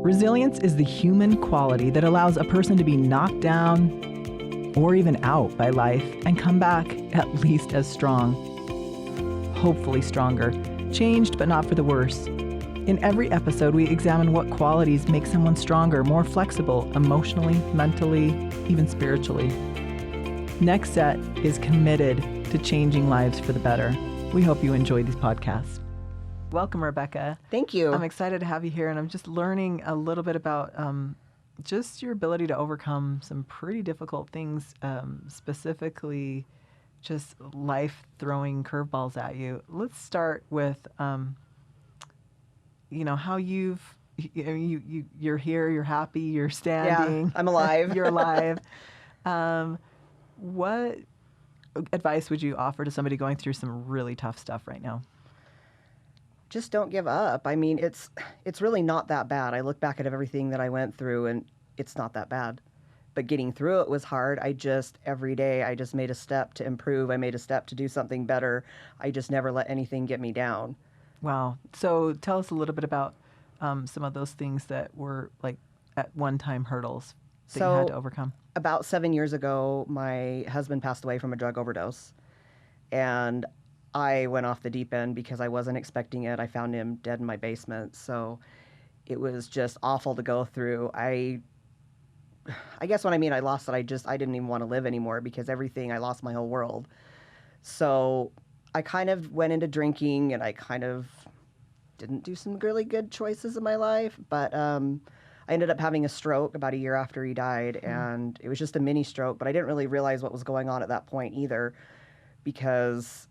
Resilience is the human quality that allows a person to be knocked down or even out by life and come back at least as strong. Hopefully stronger, changed but not for the worse. In every episode, we examine what qualities make someone stronger, more flexible, emotionally, mentally, even spiritually. Next Set is committed to changing lives for the better. We hope you enjoy these podcasts. Welcome, Rebekah. Thank you. I'm excited to have you here, and I'm just learning a little bit about just your ability to overcome some pretty difficult things, specifically just life throwing curveballs at you. Let's start with, how you're here, you're happy, you're standing. Yeah, I'm alive. You're alive. What advice would you offer to somebody going through some really tough stuff right now? Just don't give up. I mean, it's really not that bad. I look back at everything that I went through, and it's not that bad. But getting through it was hard. Every day, I just made a step to improve. I made a step to do something better. I just never let anything get me down. Wow. So tell us a little bit about some of those things that were like at one-time hurdles that you had to overcome. About 7 years ago, my husband passed away from a drug overdose. And I went off the deep end because I wasn't expecting it. I found him dead in my basement. So it was just awful to go through. I guess what I mean, I lost it. I didn't even want to live anymore because I lost my whole world. So I kind of went into drinking, and I kind of didn't do some really good choices in my life. But I ended up having a stroke about a year after he died, and it was just a mini stroke. But I didn't really realize what was going on at that point either, because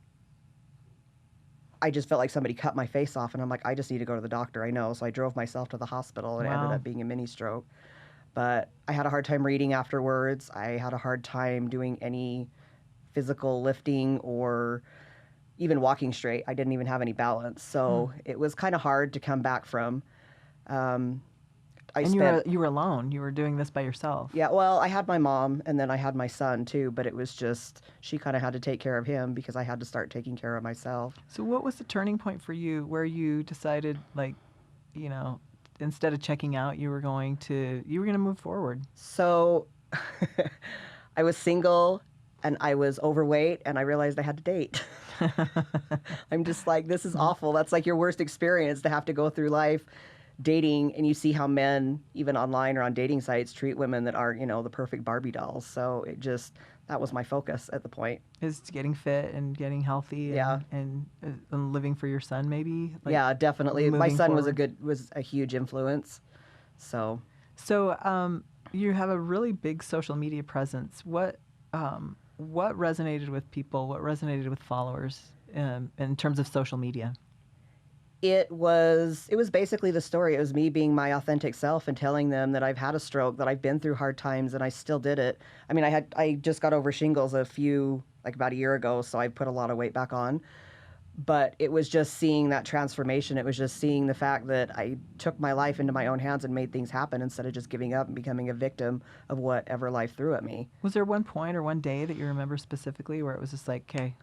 I just felt like somebody cut my face off, and I'm like, I just need to go to the doctor. I know. So I drove myself to the hospital, and It ended up being a mini stroke. But I had a hard time reading afterwards. I had a hard time doing any physical lifting or even walking straight. I didn't even have any balance. So it was kind of hard to come back from. You were alone. You were doing this by yourself. Yeah, well, I had my mom, and then I had my son too, but it was just, she kind of had to take care of him because I had to start taking care of myself. So what was the turning point for you where you decided, instead of checking out, you were going to move forward? So I was single, and I was overweight, and I realized I had to date. I'm just like, this is awful. That's like your worst experience, to have to go through life dating, and you see how men, even online or on dating sites, treat women that are, the perfect Barbie dolls. So that was my focus at the point. Is getting fit and getting healthy and living for your son, maybe? Yeah, definitely. My son was a huge influence. So you have a really big social media presence. What resonated with people? What resonated with followers in terms of social media? It was basically the story. It was me being my authentic self and telling them that I've had a stroke, that I've been through hard times, and I still did it. I mean, I just got over shingles about a year ago, so I put a lot of weight back on. But it was just seeing that transformation. It was just seeing the fact that I took my life into my own hands and made things happen instead of just giving up and becoming a victim of whatever life threw at me. Was there one point or one day that you remember specifically where it was just like, okay,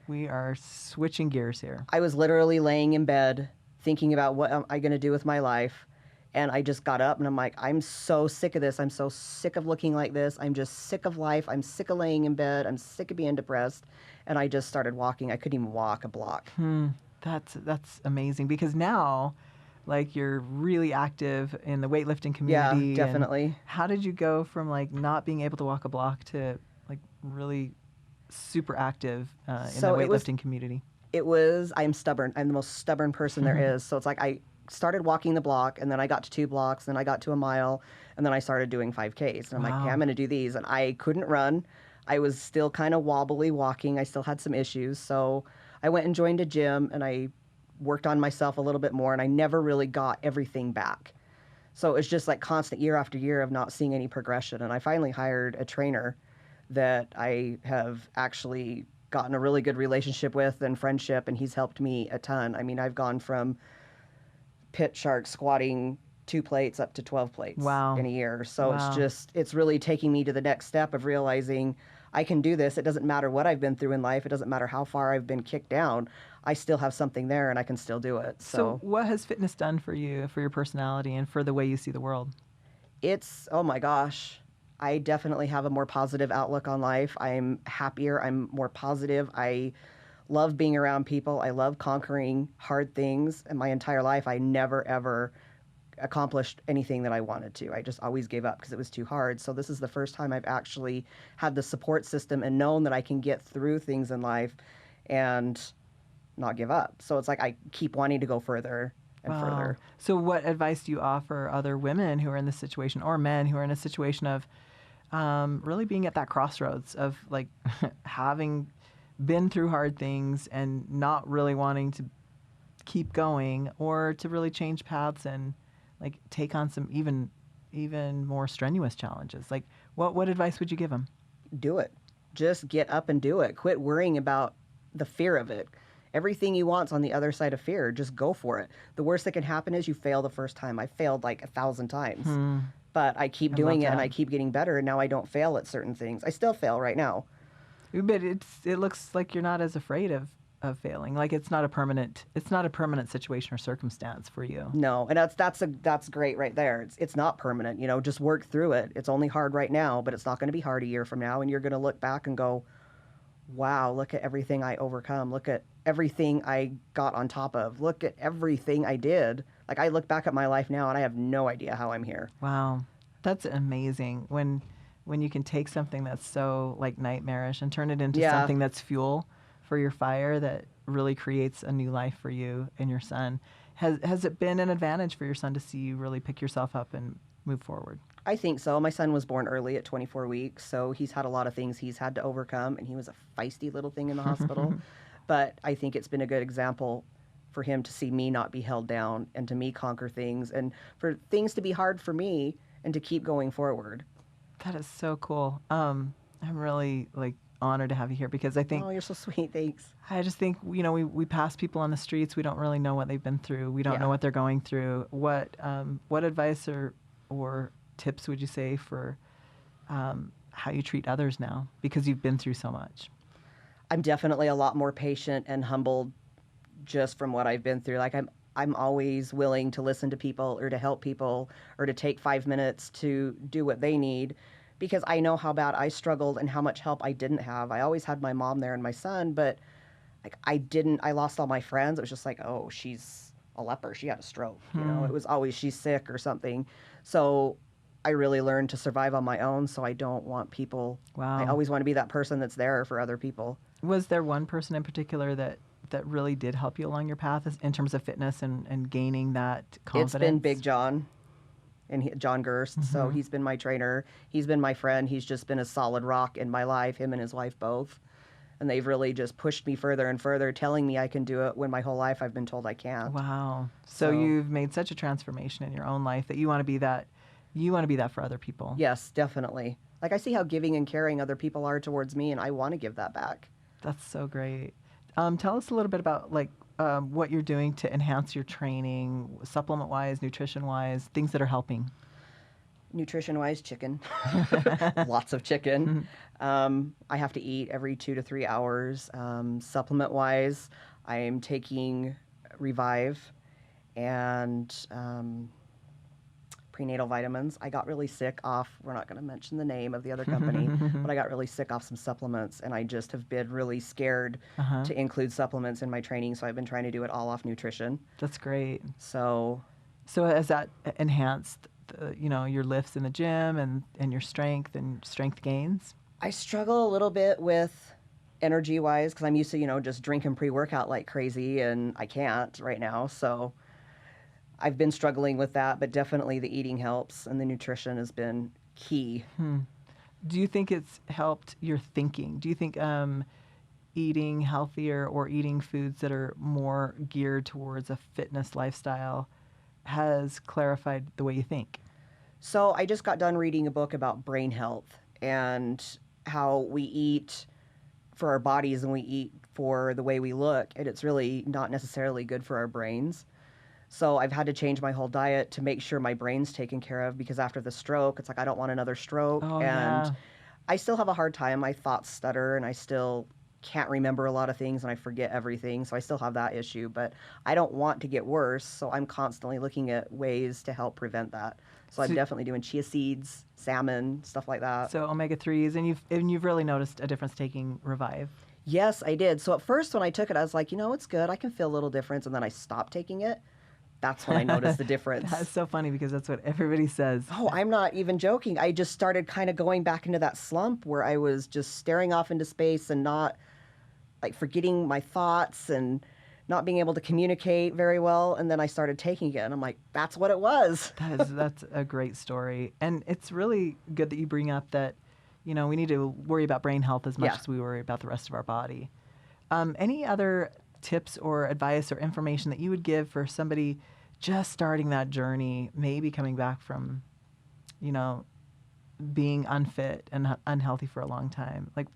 we are switching gears here? I was literally laying in bed thinking about what am I going to do with my life. And I just got up and I'm like, I'm so sick of this. I'm so sick of looking like this. I'm just sick of life. I'm sick of laying in bed. I'm sick of being depressed. And I just started walking. I couldn't even walk a block. That's amazing, because now, you're really active in the weightlifting community. Yeah, definitely. How did you go from not being able to walk a block to really super active in the weightlifting community? I'm stubborn. I'm the most stubborn person there is. So it's like I started walking the block, and then I got to 2 blocks, then I got to a mile, and then I started doing 5Ks. And I'm like, hey, I'm going to do these. And I couldn't run. I was still kind of wobbly walking. I still had some issues. So I went and joined a gym, and I worked on myself a little bit more, and I never really got everything back. So it was just constant year after year of not seeing any progression. And I finally hired a trainer that I have actually gotten a really good relationship with and friendship, and he's helped me a ton. I mean, I've gone from pit shark squatting 2 plates up to 12 plates in a year. So it's really taking me to the next step of realizing I can do this. It doesn't matter what I've been through in life. It doesn't matter how far I've been kicked down. I still have something there and I can still do it. So what has fitness done for you, for your personality, and for the way you see the world? It's, oh my gosh, I definitely have a more positive outlook on life. I'm happier. I'm more positive. I love being around people. I love conquering hard things. In my entire life, I never, ever accomplished anything that I wanted to. I just always gave up because it was too hard. So this is the first time I've actually had the support system and known that I can get through things in life and not give up. So it's like I keep wanting to go further and further. So what advice do you offer other women who are in this situation, or men who are in a situation of really being at that crossroads of like having been through hard things and not really wanting to keep going, or to really change paths and like take on some even more strenuous challenges? Like what advice would you give them? Do it. Just get up and do it. Quit worrying about the fear of it. Everything you want's on the other side of fear. Just go for it. The worst that can happen is you fail the first time. I failed like 1,000 times. But I keep doing it and I keep getting better, and now I don't fail at certain things. I still fail right now. But it looks like you're not as afraid of failing. Like it's not a permanent situation or circumstance for you. No, and that's great right there. It's not permanent. You know, just work through it. It's only hard right now, but it's not going to be hard a year from now, and you're going to look back and go, wow, look at everything I overcome. Look at everything I got on top of. Look at everything I did. Like I look back at my life now and I have no idea how I'm here. Wow. That's amazing when you can take something that's so like nightmarish and turn it into something that's fuel for your fire that really creates a new life for you and your son. Has it been an advantage for your son to see you really pick yourself up and move forward? I think so. My son was born early at 24 weeks, so he's had a lot of things he's had to overcome, and he was a feisty little thing in the hospital. But I think it's been a good example for him to see me not be held down and to me conquer things and for things to be hard for me and to keep going forward. That is so cool. I'm really like honored to have you here because I think... Oh, you're so sweet. Thanks. I just think, you know, we pass people on the streets. We don't really know what they've been through. We don't know what they're going through. What advice or tips would you say for how you treat others now, because you've been through so much? I'm definitely a lot more patient and humbled just from what I've been through. Like I'm always willing to listen to people or to help people or to take 5 minutes to do what they need, because I know how bad I struggled and how much help I didn't have. I always had my mom there and my son, but like I lost all my friends. It was just like, oh, she's a leper. She had a stroke. You know, it was always she's sick or something. So I really learned to survive on my own, so I don't want people. Wow. I always want to be that person that's there for other people. Was there one person in particular that really did help you along your path in terms of fitness and gaining that confidence? It's been Big John and John Gerst. So he's been my trainer. He's been my friend. He's just been a solid rock in my life, him and his wife both. And they've really just pushed me further and further, telling me I can do it when my whole life I've been told I can't. Wow. So you've made such a transformation in your own life that you want to be that. You want to be that for other people. Yes, definitely. Like I see how giving and caring other people are towards me, and I want to give that back. That's so great. Tell us a little bit about like what you're doing to enhance your training, supplement-wise, nutrition-wise, things that are helping. Nutrition-wise, chicken. Lots of chicken. I have to eat every 2 to 3 hours. Supplement-wise, I am taking Revive and prenatal vitamins. I got really sick off, we're not going to mention the name of the other company, but I got really sick off some supplements, and I just have been really scared to include supplements in my training, so I've been trying to do it all off nutrition. That's great. So has that enhanced your lifts in the gym and your strength gains? I struggle a little bit with energy-wise because I'm used to, just drinking pre-workout like crazy, and I can't right now, so I've been struggling with that, but definitely the eating helps, and the nutrition has been key. Do you think it's helped your thinking? Do you think eating healthier or eating foods that are more geared towards a fitness lifestyle has clarified the way you think? So I just got done reading a book about brain health and how we eat for our bodies and we eat for the way we look, and it's really not necessarily good for our brains. So I've had to change my whole diet to make sure my brain's taken care of, because after the stroke, it's like I don't want another stroke. I still have a hard time. My thoughts stutter, and I still can't remember a lot of things and I forget everything. So I still have that issue, but I don't want to get worse. So I'm constantly looking at ways to help prevent that. So I'm definitely doing chia seeds, salmon, stuff like that. So omega-3s, and you've really noticed a difference taking Revive. Yes, I did. So at first when I took it, I was like, it's good. I can feel a little difference. And then I stopped taking it. That's when I noticed the difference. That's so funny because that's what everybody says. Oh, I'm not even joking. I just started kind of going back into that slump where I was just staring off into space and not like forgetting my thoughts and not being able to communicate very well. And then I started taking it and I'm like, that's what it was. That's a great story. And it's really good that you bring up that, we need to worry about brain health as much as we worry about the rest of our body. Any other tips or advice or information that you would give for somebody just starting that journey, maybe coming back from, being unfit and unhealthy for a long time? Like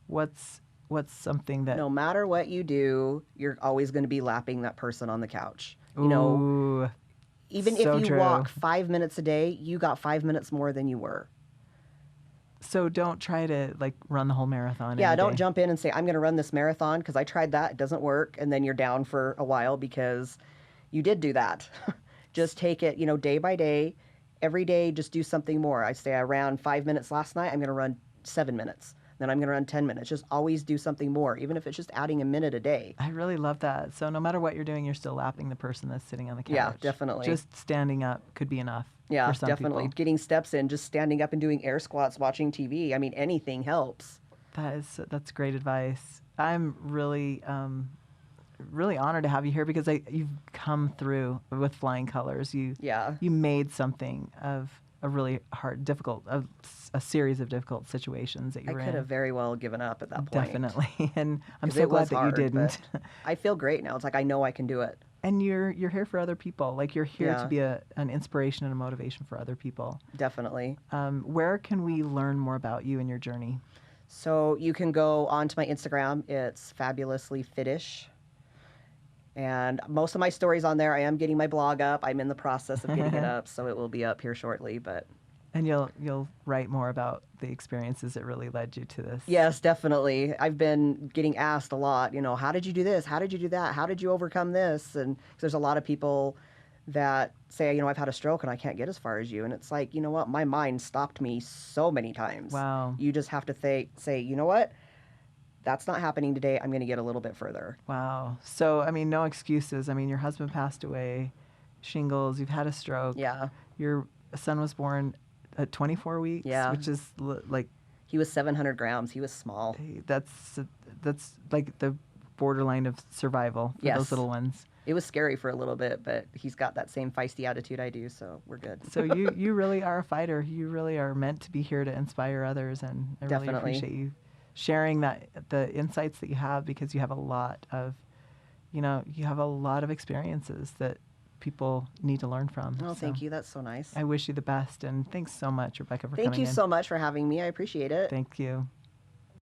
what's something that... No matter what you do, you're always going to be lapping that person on the couch. Ooh, even so if you true. walk 5 minutes a day, you got 5 minutes more than you were. So don't try to run the whole marathon. Yeah, every don't day. jump in and say, I'm going to run this marathon because I tried that. It doesn't work. And then you're down for a while because you did do that. Just take it, day by day. Every day, just do something more. I say I ran 5 minutes last night. I'm going to run 7 minutes. Then I'm going to run 10 minutes. Just always do something more, even if it's just adding a minute a day. I really love that. So no matter what you're doing, you're still lapping the person that's sitting on the couch. Yeah, definitely. Just standing up could be enough. Yeah, for some definitely. people. Getting steps in, just standing up and doing air squats, watching TV. I mean, anything helps. That's great advice. I'm really really honored to have you here because you've come through with flying colors. You made something of a really a series of difficult situations that you were in. I could have very well given up at that point. Definitely, and I'm so glad that you didn't. I feel great now. It's like I know I can do it. And you're here for other people. Like you're here to be an inspiration and a motivation for other people. Definitely. Where can we learn more about you and your journey? So you can go onto my Instagram. It's fabulously fitish. And most of my stories on there, I am getting my blog up. I'm in the process of getting it up, so it will be up here shortly. And you'll write more about the experiences that really led you to this. Yes, definitely. I've been getting asked a lot, how did you do this? How did you do that? How did you overcome this? And there's a lot of people that say, I've had a stroke and I can't get as far as you. And it's like, you know what? My mind stopped me so many times. Wow. You just have to say, you know what? That's not happening today. I'm going to get a little bit further. Wow. So, no excuses. Your husband passed away, shingles, you've had a stroke. Yeah. Your son was born at 24 weeks, which is He was 700 grams. He was small. That's like the borderline of survival for those little ones. It was scary for a little bit, but he's got that same feisty attitude I do, so we're good. So you really are a fighter. You really are meant to be here to inspire others, and I really appreciate you sharing the insights that you have, because you have a lot of experiences that people need to learn from. Oh, thank you. That's so nice. I wish you the best, and thanks so much, Rebekah, for coming in. Thank you so much for having me. I appreciate it. Thank you.